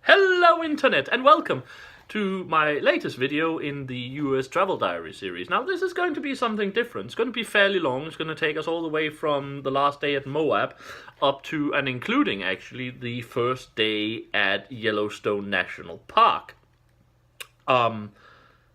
Hello Internet and welcome to my latest video in the US Travel Diary series. Now this is going to be something different. It's going to be fairly long. It's going to take us all the way from the last day at Moab up to and including actually the first day at Yellowstone National Park.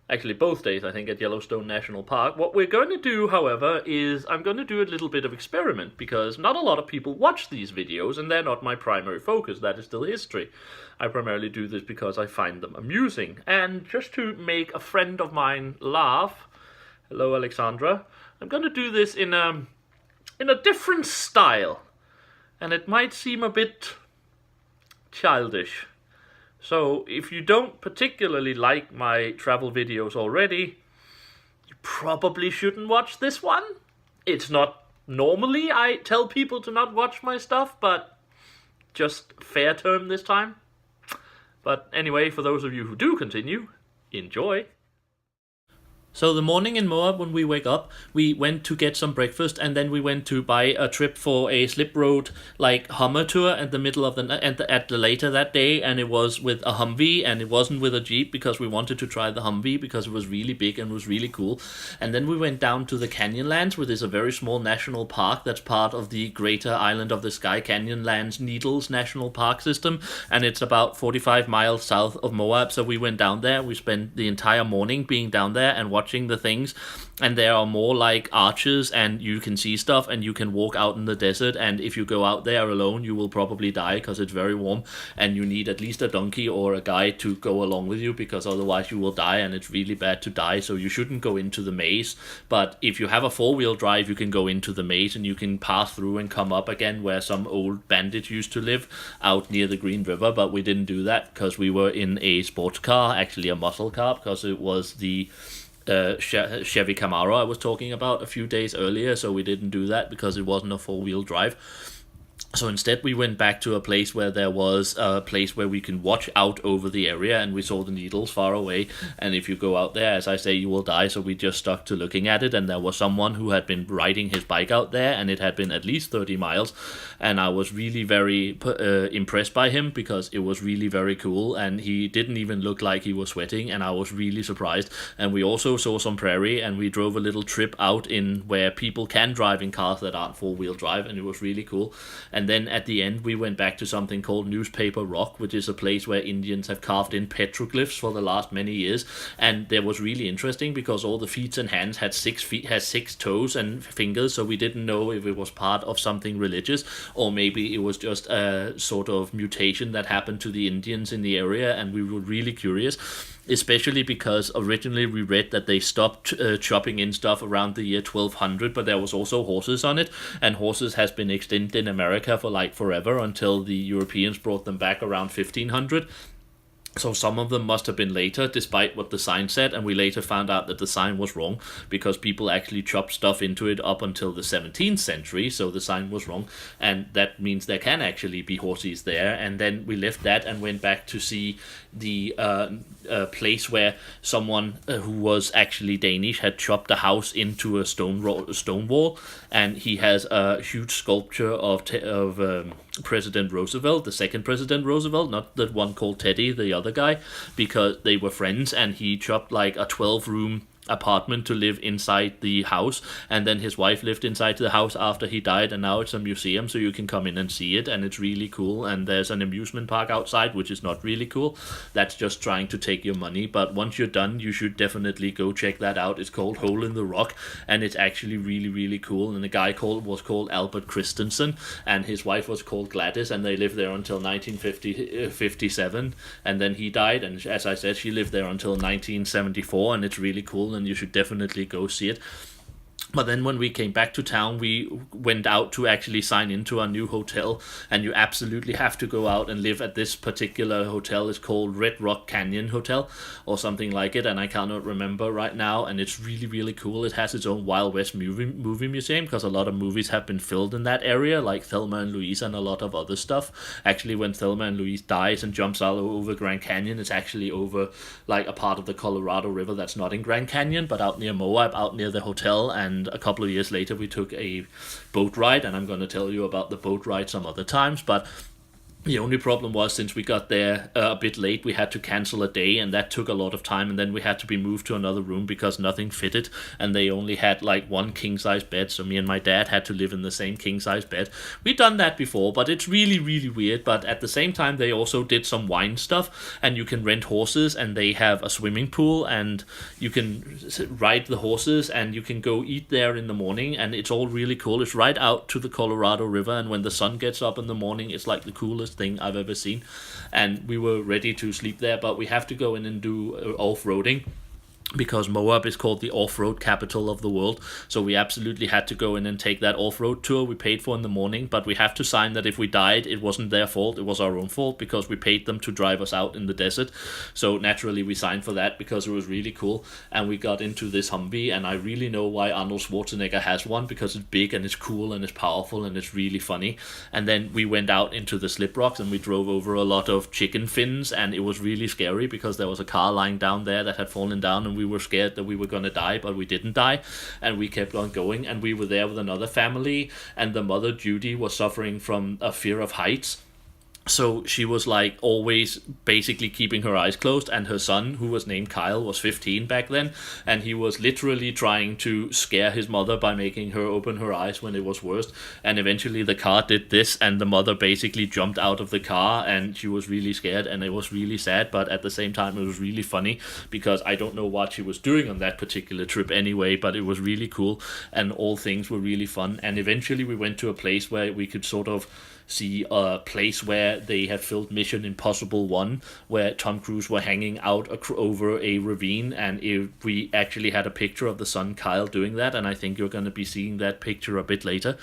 Actually both days I think at Yellowstone National Park. What we're going to do, however, is I'm going to do a little bit of experiment because not a lot of people watch these videos and they're not my primary focus. That is still history. I primarily do this because I find them amusing. And just to make a friend of mine laugh, hello Alexandra, I'm going to do this in a different style. And it might seem a bit childish. So if you don't particularly like my travel videos already, you probably shouldn't watch this one. It's not normally I tell people to not watch my stuff, but just fair term this time. But anyway, for those of you who do continue, enjoy. So the morning in Moab when we wake up, we went to get some breakfast and then we went to buy a trip for a slip road like Hummer tour at the middle of the night at the later that day, and it was with a Humvee and it wasn't with a Jeep because we wanted to try the Humvee because it was really big and was really cool. And then we went down to the Canyonlands, which is a very small national park that's part of the Greater Island of the Sky Canyonlands Needles National Park system, and it's about 45 miles south of Moab. So we went down there. We spent the entire morning being down there and watching the things, and there are more like arches and you can see stuff and you can walk out in the desert, and if you go out there alone you will probably die because it's very warm and you need at least a donkey or a guy to go along with you because otherwise you will die, and it's really bad to die. So you shouldn't go into the maze, but if you have a four-wheel drive you can go into the maze and you can pass through and come up again where some old bandits used to live out near the Green River. But we didn't do that because we were in a sports car, actually a muscle car, because it was the Chevy Camaro I was talking about a few days earlier, so we didn't do that because it wasn't a four-wheel drive. So instead we went back to a place where there was a place where we can watch out over the area, and we saw the needles far away, and if you go out there, as I say, you will die. So we just stuck to looking at it, and there was someone who had been riding his bike out there, and it had been at least 30 miles, and I was really very impressed by him because it was really very cool, and he didn't even look like he was sweating, and I was really surprised. And we also saw some prairie, and we drove a little trip out in where people can drive in cars that aren't four-wheel drive, and it was really cool. And then at the end we went back to something called Newspaper Rock, which is a place where Indians have carved in petroglyphs for the last many years, and that was really interesting because all the feet and hands had 6 feet, had 6 toes and fingers, so we didn't know if it was part of something religious or maybe it was just a sort of mutation that happened to the Indians in the area, and we were really curious. Especially because originally we read that they stopped chopping in stuff around the year 1200, but there was also horses on it, and horses has been extinct in America for like forever until the Europeans brought them back around 1500. So some of them must have been later, despite what the sign said, and we later found out that the sign was wrong because people actually chopped stuff into it up until the 17th century, so the sign was wrong, and that means there can actually be horses there. And then we left that and went back to see the place where someone who was actually Danish had chopped a house into a stone wall, and he has a huge sculpture of President Roosevelt, the second President Roosevelt, not the one called Teddy, the other guy, because they were friends, and he chopped like a 12-room apartment to live inside the house, and then his wife lived inside the house after he died, and now it's a museum, so you can come in and see it, and it's really cool. And there's an amusement park outside, which is not really cool. That's just trying to take your money, but once you're done you should definitely go check that out. It's called Hole in the Rock, and it's actually really, really cool. And the guy was called Albert Christensen, and his wife was called Gladys, and they lived there until 1957, and then he died, and as I said, she lived there until 1974, and it's really cool, and you should definitely go see it. But then when we came back to town, we went out to actually sign into our new hotel, and you absolutely have to go out and live at this particular hotel. It's called Red Rock Canyon Hotel or something like it, and I cannot remember right now, and it's really, really cool. It has its own Wild West movie museum because a lot of movies have been filmed in that area, like Thelma and Louise and a lot of other stuff. Actually, when Thelma and Louise dies and jumps out over Grand Canyon, it's actually over like a part of the Colorado River that's not in Grand Canyon, but out near Moab, out near the hotel. And a couple of years later we took a boat ride, and I'm going to tell you about the boat ride some other times. But The only problem was, since we got there a bit late, we had to cancel a day, and that took a lot of time. And then we had to be moved to another room because nothing fitted, and they only had like one king size bed. So me and my dad had to live in the same king size bed. We'd done that before, but it's really, really weird. But at the same time, they also did some wine stuff, and you can rent horses, and they have a swimming pool, and you can ride the horses, and you can go eat there in the morning, and it's all really cool. It's right out to the Colorado River, and when the sun gets up in the morning, it's like the coolest thing I've ever seen. And we were ready to sleep there, but we have to go in and do off-roading, because Moab is called the off-road capital of the world. So we absolutely had to go in and take that off-road tour we paid for in the morning, but we have to sign that if we died, it wasn't their fault, it was our own fault, because we paid them to drive us out in the desert. So naturally we signed for that because it was really cool. And we got into this Humvee, and I really know why Arnold Schwarzenegger has one, because it's big and it's cool and it's powerful and it's really funny. And then we went out into the slip rocks, and we drove over a lot of chicken fins, and it was really scary because there was a car lying down there that had fallen down, and we were scared that we were going to die, but we didn't die, and we kept on going. And we were there with another family, and the mother, Judy, was suffering from a fear of heights. So she was like always basically keeping her eyes closed, and her son, who was named Kyle, was 15 back then, and he was literally trying to scare his mother by making her open her eyes when it was worst. And eventually the car did this, and the mother basically jumped out of the car, and she was really scared, and it was really sad, but at the same time it was really funny, because I don't know what she was doing on that particular trip anyway, but it was really cool, and all things were really fun. And eventually we went to a place where we could sort of see a place where they had filmed Mission Impossible 1, where Tom Cruise were hanging out over a ravine, and we actually had a picture of the son Kyle doing that, and I think you're going to be seeing that picture a bit later.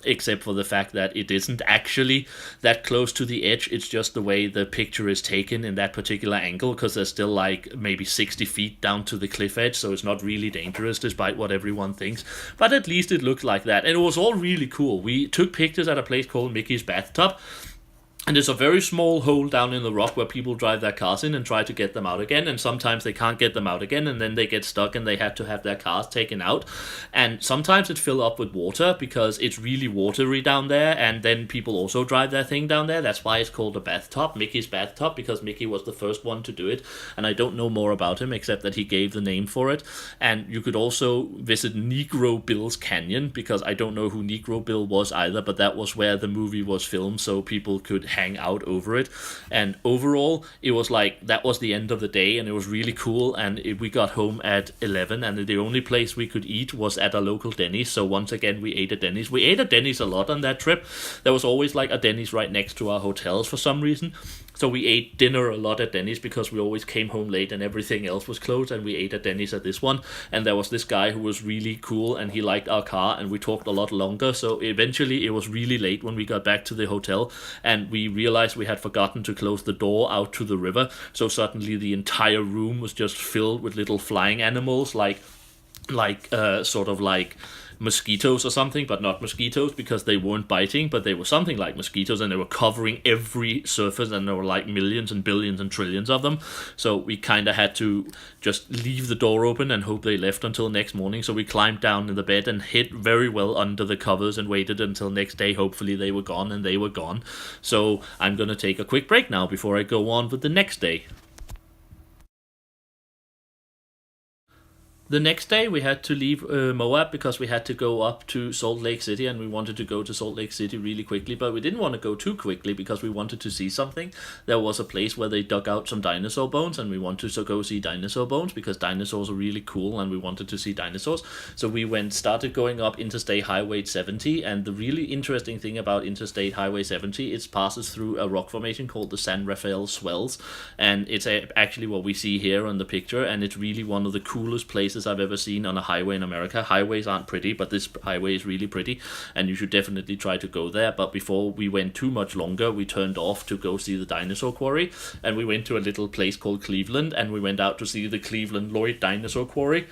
Except for the fact that it isn't actually that close to the edge, it's just the way the picture is taken in that particular angle, because there's still like maybe 60 feet down to the cliff edge, so it's not really dangerous despite what everyone thinks, but at least it looked like that, and it was all really cool. We took pictures at a place called Mickey's Bathtub, and it's a very small hole down in the rock where people drive their cars in and try to get them out again, and sometimes they can't get them out again, and then they get stuck and they have to have their cars taken out. And sometimes it fills up with water because it's really watery down there, and then people also drive their thing down there. That's why it's called a bathtub, Mickey's Bathtub, because Mickey was the first one to do it, and I don't know more about him except that he gave the name for it. And you could also visit Negro Bill's Canyon, because I don't know who Negro Bill was either, but that was where the movie was filmed, so people could hang out over it. And overall it was like, that was the end of the day, and it was really cool. And we got home at 11, and the only place we could eat was at a local Denny's. So once again we ate at Denny's. We ate at Denny's a lot on that trip. There was always like a Denny's right next to our hotels for some reason. So we ate dinner a lot at Denny's because we always came home late and everything else was closed, and we ate at Denny's at this one. And there was this guy who was really cool, and he liked our car, and we talked a lot longer. So eventually it was really late when we got back to the hotel, and we realized we had forgotten to close the door out to the river. So suddenly the entire room was just filled with little flying animals, like sort of like mosquitoes or something, but not mosquitoes because they weren't biting, but they were something like mosquitoes, and they were covering every surface, and there were like millions and billions and trillions of them. So we kind of had to just leave the door open and hope they left until next morning. So we climbed down in the bed and hid very well under the covers and waited until next day. Hopefully they were gone, and they were gone. So I'm gonna take a quick break now before I go on with the next day. The next day we had to leave Moab because we had to go up to Salt Lake City, and we wanted to go to Salt Lake City really quickly, but we didn't want to go too quickly because we wanted to see something. There was a place where they dug out some dinosaur bones, and we wanted to go see dinosaur bones because dinosaurs are really cool, and we wanted to see dinosaurs. So we started going up Interstate Highway 70, and the really interesting thing about Interstate Highway 70, it passes through a rock formation called the San Rafael Swells, and it's actually what we see here on the picture, and it's really one of the coolest places I've ever seen on a highway in America. Highways aren't pretty, but this highway is really pretty, and you should definitely try to go there. But before we went too much longer, we turned off to go see the dinosaur quarry, and we went to a little place called Cleveland, and we went out to see the Cleveland Lloyd dinosaur quarry.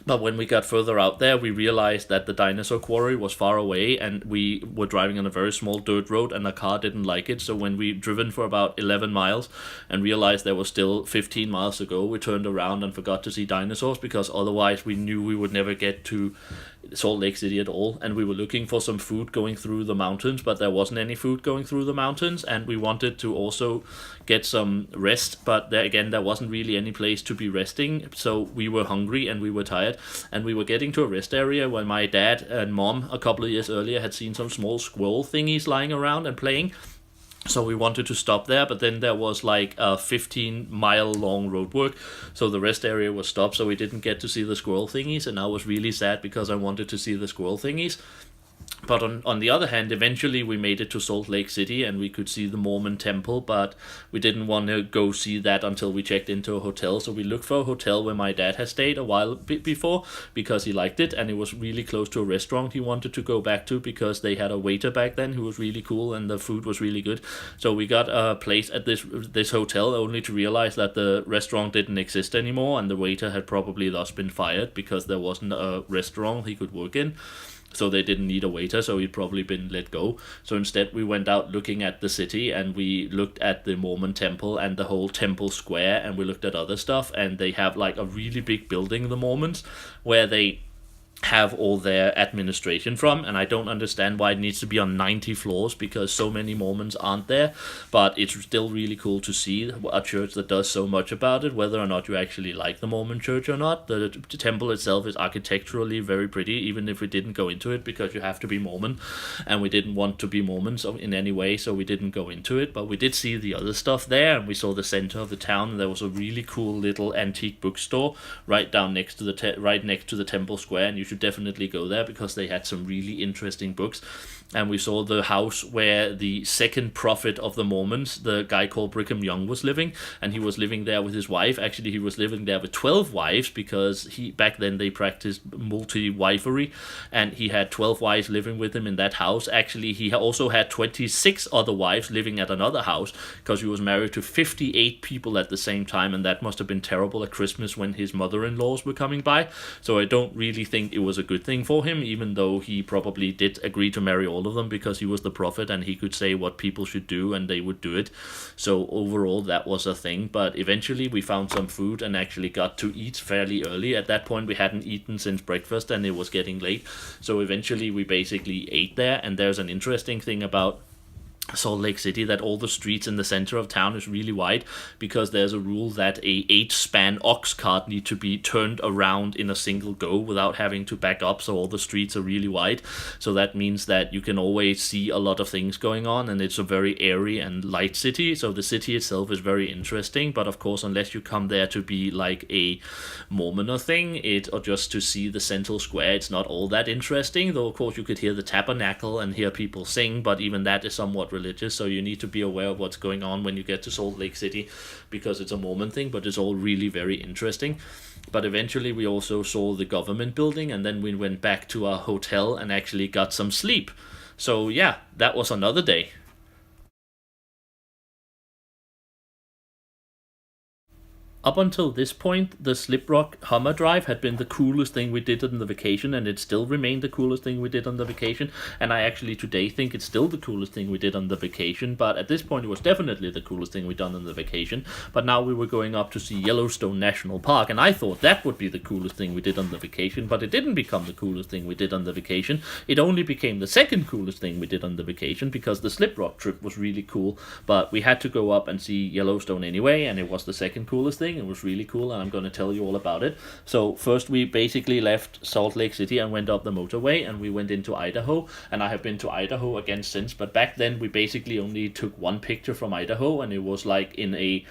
But when we got further out there, we realized that the dinosaur quarry was far away, and we were driving on a very small dirt road, and the car didn't like it. So when we driven for about 11 miles and realized there was still 15 miles to go, we turned around and forgot to see dinosaurs, because otherwise we knew we would never get to Salt Lake City at all, and we were looking for some food going through the mountains, but there wasn't any food going through the mountains, and we wanted to also get some rest, but there wasn't really any place to be resting, so we were hungry and we were tired, and we were getting to a rest area when my dad and mom a couple of years earlier had seen some small squirrel thingies lying around and playing. So we wanted to stop there, but then there was like a 15-mile long roadwork, so the rest area was stopped, so we didn't get to see the squirrel thingies, and I was really sad because I wanted to see the squirrel thingies. But on the other hand, eventually we made it to Salt Lake City and we could see the Mormon temple, but we didn't want to go see that until we checked into a hotel. So we looked for a hotel where my dad had stayed a while before because he liked it, and it was really close to a restaurant he wanted to go back to because they had a waiter back then who was really cool and the food was really good. So we got a place at this hotel, only to realize that the restaurant didn't exist anymore, and the waiter had probably thus been fired because there wasn't a restaurant he could work in. So they didn't need a waiter, so he'd probably been let go. So instead we went out looking at the city, and we looked at the Mormon temple and the whole temple square, and we looked at other stuff, and they have like a really big building, the Mormons, where they have all their administration from, and I don't understand why it needs to be on 90 floors because so many Mormons aren't there, but it's still really cool to see a church that does so much about it, whether or not you actually like the Mormon church or not. The temple itself is architecturally very pretty, even if we didn't go into it because you have to be Mormon, and we didn't want to be Mormons in any way, so we didn't go into it, but we did see the other stuff there, and we saw the center of the town, and there was a really cool little antique bookstore right next to the temple square, and you should definitely go there because they had some really interesting books. And we saw the house where the second prophet of the Mormons, the guy called Brigham Young, was living, and he was living there with his wife. Actually, he was living there with 12 wives because back then they practiced multi-wifery, and he had 12 wives living with him in that house. Actually, he also had 26 other wives living at another house because he was married to 58 people at the same time, and that must have been terrible at Christmas when his mother-in-laws were coming by. So I don't really think it was a good thing for him, even though he probably did agree to marry all of them because he was the prophet and he could say what people should do and they would do it. So overall that was a thing, but eventually we found some food and actually got to eat fairly early. At that point we hadn't eaten since breakfast and it was getting late, so eventually we basically ate there. And there's an interesting thing about Salt Lake City that all the streets in the center of town is really wide because there's a rule that a 8-span ox cart need to be turned around in a single go without having to back up, so all the streets are really wide. So that means that you can always see a lot of things going on, and it's a very airy and light city. So the city itself is very interesting, but of course unless you come there to be like a Mormon or thing, or just to see the central square, it's not all that interesting. Though of course you could hear the tabernacle and hear people sing, but even that is somewhat religious, so you need to be aware of what's going on when you get to Salt Lake City because it's a Mormon thing, but it's all really very interesting. But eventually we also saw the government building, and then we went back to our hotel and actually got some sleep. So yeah, that was another day. Up until this point, the Slip Rock Hummer Drive had been the coolest thing we did on the vacation, and it still remained the coolest thing we did on the vacation, and I actually today think it's still the coolest thing we did on the vacation, but at this point it was definitely the coolest thing we done on the vacation. But now we were going up to see Yellowstone National Park, and I thought that would be the coolest thing we did on the vacation, but it didn't become the coolest thing we did on the vacation. It only became the second coolest thing we did on the vacation because the Slip Rock trip was really cool, but we had to go up and see Yellowstone anyway, and it was the second coolest thing. It was really cool, and I'm going to tell you all about it. So first we basically left Salt Lake City and went up the motorway, and we went into Idaho, and I have been to Idaho again since, but back then we basically only took one picture from Idaho, and it was like in a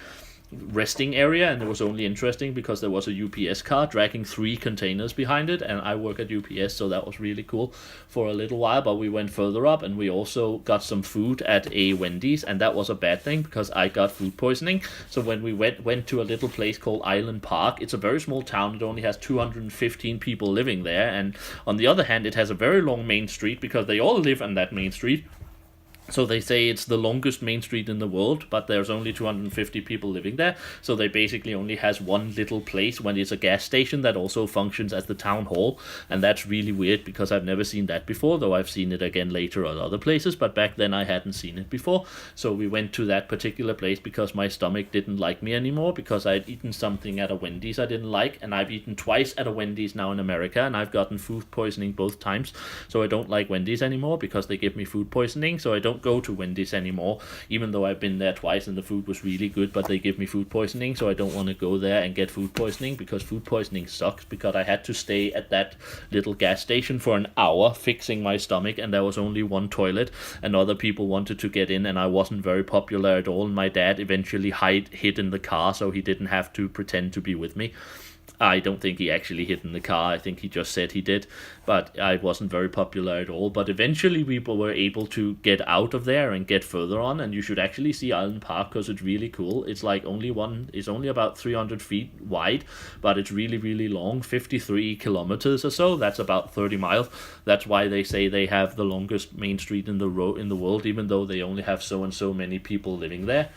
resting area, and it was only interesting because there was a UPS car dragging 3 containers behind it, and I work at UPS, so that was really cool for a little while. But we went further up and we also got some food at a Wendy's, and that was a bad thing because I got food poisoning. So when we went to a little place called Island Park, it's a very small town. It only has 215 people living there, and on the other hand it has a very long main street because they all live on that main street. So they say it's the longest main street in the world, but there's only 250 people living there. So they basically only has one little place when it's a gas station that also functions as the town hall. And that's really weird because I've never seen that before, though I've seen it again later at other places. But back then I hadn't seen it before. So we went to that particular place because my stomach didn't like me anymore because I'd eaten something at a Wendy's I didn't like. And I've eaten twice at a Wendy's now in America, and I've gotten food poisoning both times. So I don't like Wendy's anymore because they give me food poisoning. So I don't go to Wendy's anymore, even though I've been there twice and the food was really good, but they give me food poisoning, so I don't want to go there and get food poisoning because food poisoning sucks, because I had to stay at that little gas station for an hour fixing my stomach, and there was only one toilet and other people wanted to get in, and I wasn't very popular at all, and my dad eventually hid in the car so he didn't have to pretend to be with me. I don't think he actually hid in the car. I think he just said he did, but I wasn't very popular at all. But eventually we were able to get out of there and get further on, and you should actually see Island Park because it's really cool. It's like it's only about 300 feet wide, but it's really, really long, 53 kilometers or so. That's about 30 miles. That's why they say they have the longest main street in the world, even though they only have so and so many people living there.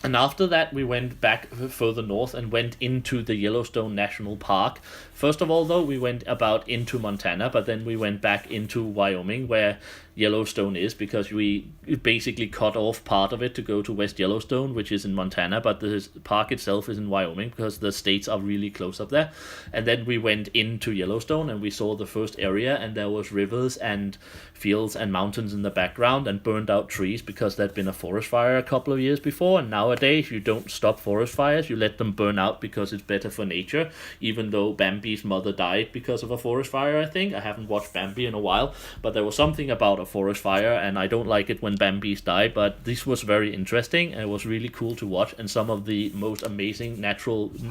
And after that, we went back further north and went into the Yellowstone National Park. First of all, though, we went about into Montana, but then we went back into Wyoming, where Yellowstone is, because we basically cut off part of it to go to West Yellowstone, which is in Montana, but the park itself is in Wyoming because the states are really close up there. And then we went into Yellowstone and we saw the first area, and there was rivers and fields and mountains in the background and burned out trees because there'd been a forest fire a couple of years before. And nowadays you don't stop forest fires, you let them burn out because it's better for nature, even though Bambi's mother died because of a forest fire. I think I haven't watched Bambi in a while, but there was something about a forest fire, and I don't like it when Bambis die, but this was very interesting and it was really cool to watch, and some of the most amazing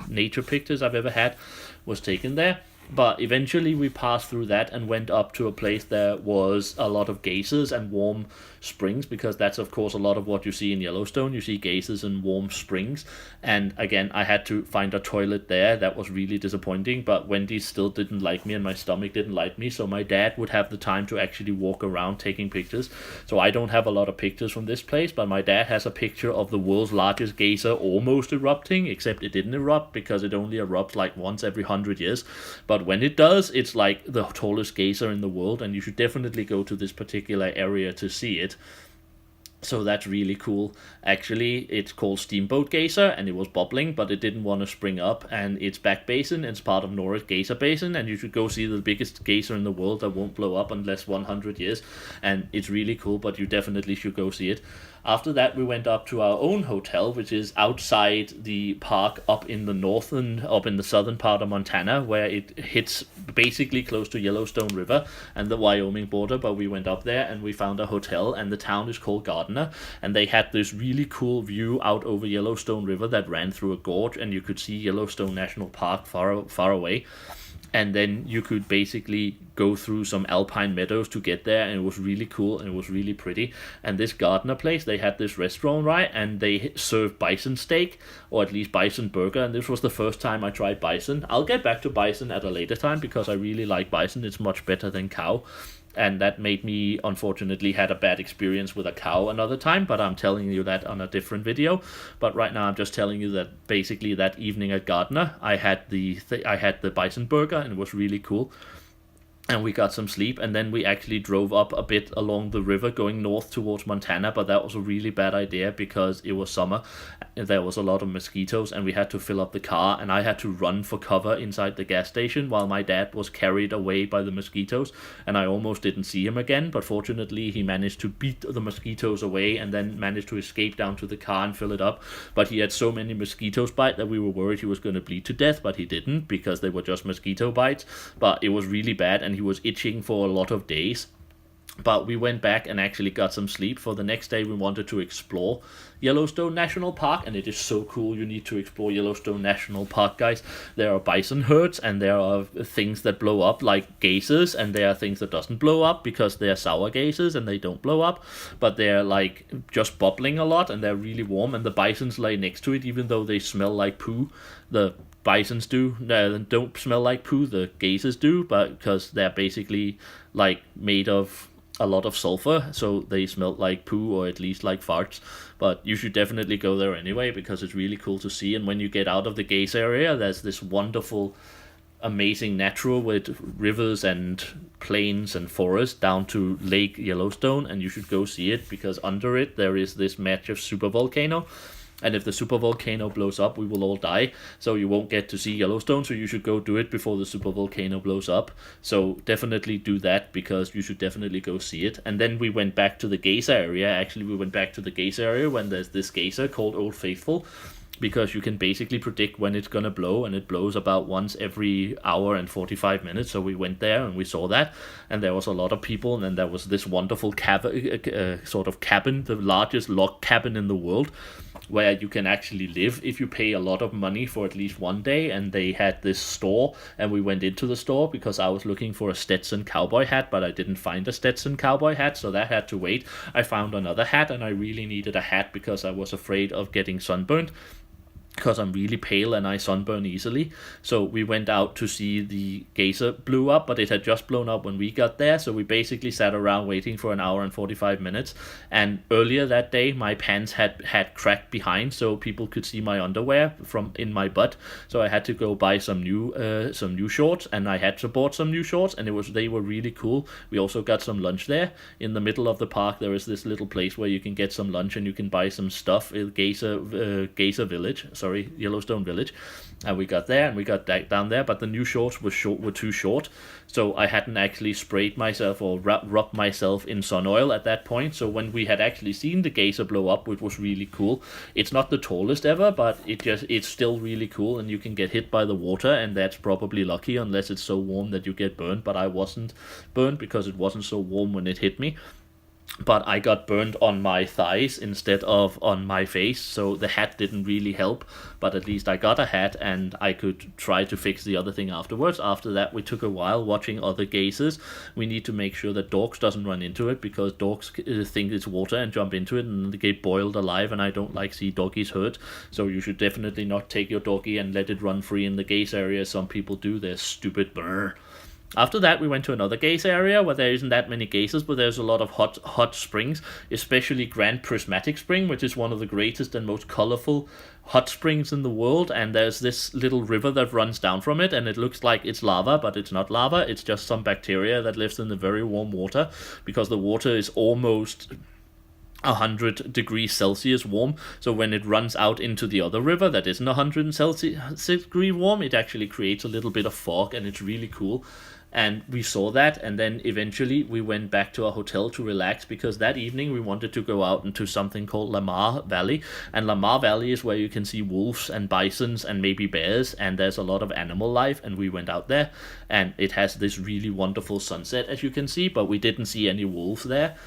nature pictures I've ever had was taken there. But eventually we passed through that and went up to a place that was a lot of geysers and warm springs, because that's of course a lot of what you see in Yellowstone. You see geysers and warm springs, and again I had to find a toilet there. That was really disappointing, but Wendy still didn't like me and my stomach didn't like me, so my dad would have the time to actually walk around taking pictures. So I don't have a lot of pictures from this place, but my dad has a picture of the world's largest geyser almost erupting, except it didn't erupt because it only erupts like once every 100 years. But when it does, it's like the tallest geyser in the world, and you should definitely go to this particular area to see it. So that's really cool. Actually, it's called Steamboat Geyser, and it was bubbling, but it didn't want to spring up, and it's back basin. It's part of Norris Geyser Basin, and you should go see the biggest geyser in the world that won't blow up unless 100 years, and it's really cool, but you definitely should go see it. After that, we went up to our own hotel, which is outside the park up in the southern part of Montana, where it hits basically close to Yellowstone River and the Wyoming border. But we went up there and we found a hotel, and the town is called Gardner, and they had this really cool view out over Yellowstone River that ran through a gorge, and you could see Yellowstone National Park far away. And then you could basically go through some alpine meadows to get there, and it was really cool and it was really pretty. And this Gardner place, they had this restaurant, right, and they served bison steak, or at least bison burger, and this was the first time I tried bison. I'll get back to bison at a later time because I really like bison. It's much better than cow. And that made me, unfortunately, had a bad experience with a cow another time, but I'm telling you that on a different video. But right now I'm just telling you that basically that evening at Gardner, I had the bison burger, and it was really cool. And we got some sleep, and then we actually drove up a bit along the river going north towards Montana, but that was a really bad idea because it was summer and there was a lot of mosquitoes, and we had to fill up the car, and I had to run for cover inside the gas station while my dad was carried away by the mosquitoes, and I almost didn't see him again, but fortunately he managed to beat the mosquitoes away and then managed to escape down to the car and fill it up. But he had so many mosquitoes bite that we were worried he was going to bleed to death, but he didn't because they were just mosquito bites. But it was really bad, and he was itching for a lot of days. But we went back and actually got some sleep. For the next day we wanted to explore Yellowstone National Park, and it is so cool. You need to explore Yellowstone National Park, guys. There are bison herds, and there are things that blow up like geysers, and there are things that doesn't blow up because they're sour geysers and they don't blow up, but they're like just bubbling a lot, and they're really warm, and the bisons lay next to it even though they smell like poo. The bisons don't smell like poo, the geysers do, but because they're basically like made of a lot of sulfur, so they smelled like poo or at least like farts. But you should definitely go there anyway because it's really cool to see. And when you get out of the gaze area, there's this wonderful, amazing natural with rivers and plains and forests down to Lake Yellowstone, and you should go see it because under it there is this massive supervolcano. And if the supervolcano blows up, we will all die. So you won't get to see Yellowstone. So you should go do it before the supervolcano blows up. So definitely do that because you should definitely go see it. And then we went back to the geyser area. Actually, we went back to the geyser area when there's this geyser called Old Faithful, because you can basically predict when it's gonna blow, and it blows about once every hour and 45 minutes. So we went there and we saw that, and there was a lot of people, and then there was this wonderful sort of cabin, the largest log cabin in the world, where you can actually live if you pay a lot of money for at least one day. And they had this store, and we went into the store because I was looking for a Stetson cowboy hat, but I didn't find a Stetson cowboy hat, so that had to wait. I found another hat, and I really needed a hat because I was afraid of getting sunburned, because I'm really pale and I sunburn easily. So we went out to see the geyser blew up, but it had just blown up when we got there. So we basically sat around waiting for an hour and 45 minutes. And earlier that day, my pants had cracked behind, so people could see my underwear from in my butt. So I had to go buy some new shorts, and I had to bought some new shorts, and they were really cool. We also got some lunch there. In the middle of the park, there is this little place where you can get some lunch and you can buy some stuff. Geyser Village. Yellowstone Village, and we got there and we got down there, but the new shorts were too short, so I hadn't actually sprayed myself or rubbed myself in sun oil at that point. So when we had actually seen the geyser blow up, which was really cool, it's not the tallest ever, but it's still really cool, and you can get hit by the water, and that's probably lucky unless it's so warm that you get burned. But I wasn't burned because it wasn't so warm when it hit me. But I got burned on my thighs instead of on my face, so the hat didn't really help, but at least I got a hat and I could try to fix the other thing afterwards. After that, we took a while watching other geysers. We need to make sure that dogs doesn't run into it, because dogs think it's water and jump into it and they get boiled alive, and I don't like see doggies hurt. So you should definitely not take your doggy and let it run free in the geyser area. Some people do, they're stupid. Brr. After that, we went to another geyser area where there isn't that many geysers, but there's a lot of hot springs, especially Grand Prismatic Spring, which is one of the greatest and most colorful hot springs in the world. And there's this little river that runs down from it, and it looks like it's lava, but it's not lava. It's just some bacteria that lives in the very warm water, because the water is almost 100 degrees Celsius warm. So when it runs out into the other river that isn't 100 Celsius degree warm, it actually creates a little bit of fog, and it's really cool. And we saw that, and then eventually we went back to our hotel to relax, because that evening we wanted to go out into something called Lamar Valley. And Lamar Valley is where you can see wolves and bisons and maybe bears, and there's a lot of animal life. And we went out there, and it has this really wonderful sunset, as you can see, but we didn't see any wolves there,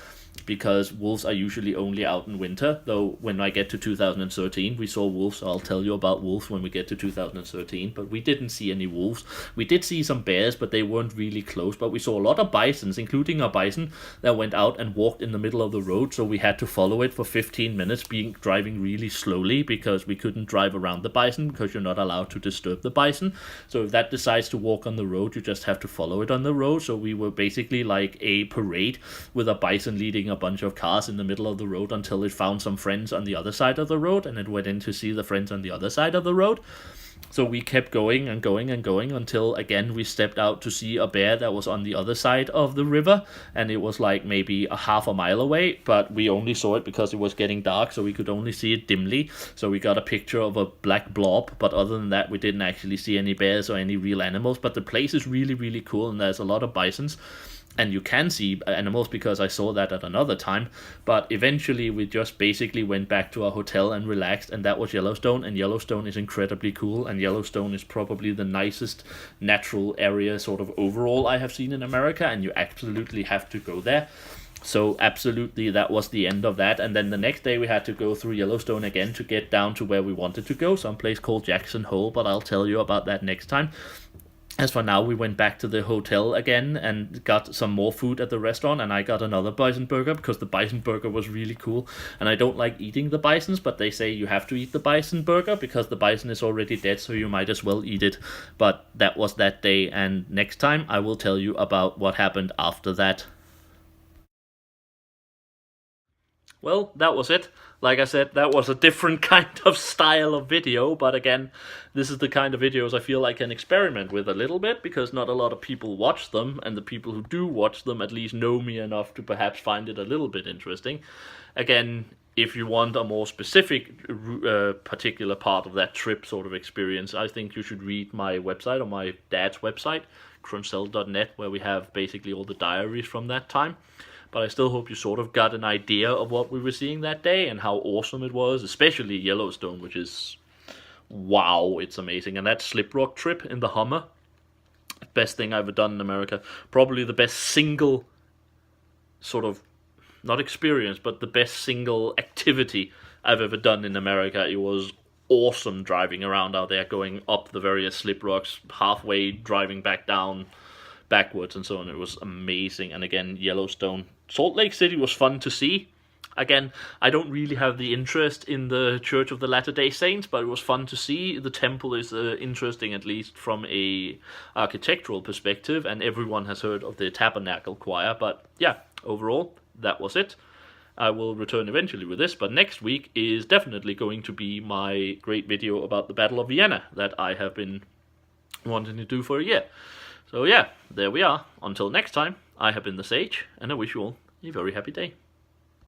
because wolves are usually only out in winter. Though when I get to 2013, we saw wolves, so I'll tell you about wolves when we get to 2013, but we didn't see any wolves. We did see some bears, but they weren't really close. But we saw a lot of bisons, including a bison that went out and walked in the middle of the road, so we had to follow it for 15 minutes, driving really slowly, because we couldn't drive around the bison, because you're not allowed to disturb the bison. So if that decides to walk on the road, you just have to follow it on the road. So we were basically like a parade with a bison leading a bunch of cars in the middle of the road until it found some friends on the other side of the road, and it went in to see the friends on the other side of the road. So we kept going and going and going until again we stepped out to see a bear that was on the other side of the river, and it was like maybe a half a mile away, but we only saw it because it was getting dark, so we could only see it dimly. So we got a picture of a black blob, but other than that we didn't actually see any bears or any real animals. But the place is really, really cool, and there's a lot of bisons. And you can see animals, because I saw that at another time. But eventually we just basically went back to our hotel and relaxed, and that was Yellowstone. And Yellowstone is incredibly cool, and Yellowstone is probably the nicest natural area sort of overall I have seen in America, and you absolutely have to go there. So absolutely, that was the end of that. And then the next day we had to go through Yellowstone again to get down to where we wanted to go, some place called Jackson Hole, but I'll tell you about that next time. As for now, we went back to the hotel again and got some more food at the restaurant, and I got another bison burger because the bison burger was really cool. And I don't like eating the bisons, but they say you have to eat the bison burger because the bison is already dead, so you might as well eat it. But that was that day, and next time I will tell you about what happened after that. well, that was it. Like I said, that was a different kind of style of video, but again, this is the kind of videos I feel I can experiment with a little bit, because not a lot of people watch them, and the people who do watch them at least know me enough to perhaps find it a little bit interesting. Again, if you want a more specific particular part of that trip sort of experience, I think you should read my website, or my dad's website, cronsell.net, where we have basically all the diaries from that time. But I still hope you sort of got an idea of what we were seeing that day and how awesome it was, especially Yellowstone, which is, wow, it's amazing. And that slip rock trip in the Hummer, best thing I've ever done in America. Probably the best single sort of, not experience, but the best single activity I've ever done in America. It was awesome driving around out there, going up the various slip rocks, halfway driving back down, backwards and so on. It was amazing. And again, Yellowstone. Salt Lake City was fun to see. Again, I don't really have the interest in the Church of the Latter-day Saints, but it was fun to see. The temple is interesting, at least from a architectural perspective, and everyone has heard of the Tabernacle Choir. But yeah, overall, that was it. I will return eventually with this, but next week is definitely going to be my great video about the Battle of Vienna that I have been wanting to do for a year. So yeah, there we are. Until next time, I have been the Sage, and I wish you all a very happy day.